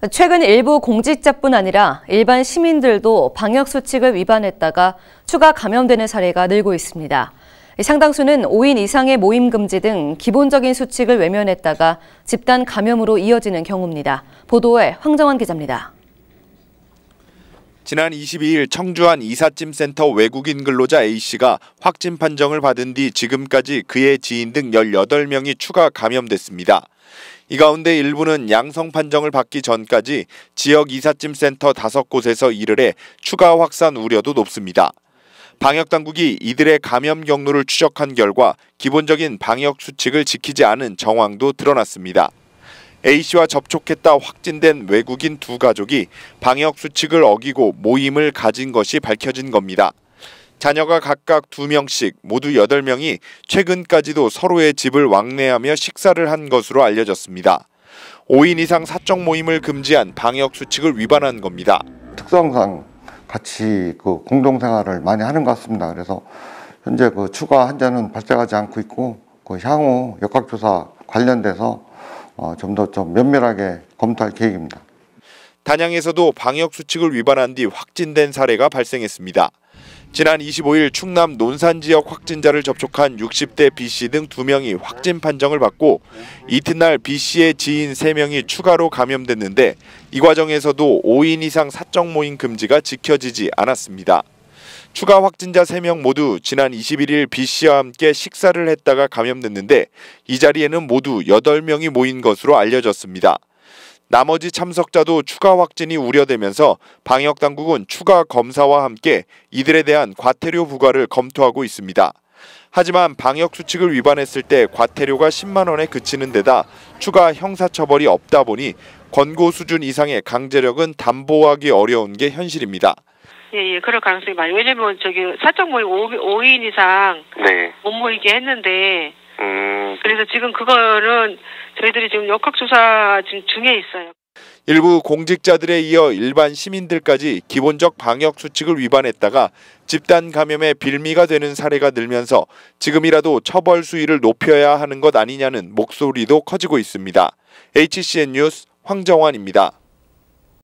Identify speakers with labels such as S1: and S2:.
S1: 최근 일부 공직자뿐 아니라 일반 시민들도 방역수칙을 위반했다가 추가 감염되는 사례가 늘고 있습니다. 상당수는 5인 이상의 모임 금지 등 기본적인 수칙을 외면했다가 집단 감염으로 이어지는 경우입니다. 보도에 황정환 기자입니다.
S2: 지난 22일 청주한 이삿짐센터 외국인 근로자 A씨가 확진 판정을 받은 뒤 지금까지 그의 지인 등 18명이 추가 감염됐습니다. 이 가운데 일부는 양성 판정을 받기 전까지 지역 이삿짐센터 5곳에서 일을 해 추가 확산 우려도 높습니다. 방역당국이 이들의 감염 경로를 추적한 결과 기본적인 방역 수칙을 지키지 않은 정황도 드러났습니다. A씨와 접촉했다 확진된 외국인 두 가족이 방역 수칙을 어기고 모임을 가진 것이 밝혀진 겁니다. 자녀가 각각 2명씩 모두 8명이 최근까지도 서로의 집을 왕래하며 식사를 한 것으로 알려졌습니다. 5인 이상 사적 모임을 금지한 방역 수칙을 위반한 겁니다.
S3: 특성상 같이 공동생활을 많이 하는 것 같습니다. 그래서 현재 추가 환자는 발생하지 않고 있고 향후 역학조사 관련돼서 좀 더 면밀하게 검토할 계획입니다.
S2: 단양에서도 방역 수칙을 위반한 뒤 확진된 사례가 발생했습니다. 지난 25일 충남 논산 지역 확진자를 접촉한 60대 B씨 등 2명이 확진 판정을 받고 이튿날 B씨의 지인 3명이 추가로 감염됐는데 이 과정에서도 5인 이상 사적 모임 금지가 지켜지지 않았습니다. 추가 확진자 3명 모두 지난 21일 B씨와 함께 식사를 했다가 감염됐는데 이 자리에는 모두 8명이 모인 것으로 알려졌습니다. 나머지 참석자도 추가 확진이 우려되면서 방역당국은 추가 검사와 함께 이들에 대한 과태료 부과를 검토하고 있습니다. 하지만 방역수칙을 위반했을 때 과태료가 10만 원에 그치는 데다 추가 형사처벌이 없다 보니 권고 수준 이상의 강제력은 담보하기 어려운 게 현실입니다.
S4: 예, 그럴 가능성이 많아요. 왜냐면 사적 모임 5인 이상 못 모이게 했는데 그래서 지금 그거는 저희들이 지금 역학조사 중에 있어요.
S2: 일부 공직자들에 이어 일반 시민들까지 기본적 방역 수칙을 위반했다가 집단 감염의 빌미가 되는 사례가 늘면서 지금이라도 처벌 수위를 높여야 하는 것 아니냐는 목소리도 커지고 있습니다. HCN 뉴스 황정환입니다.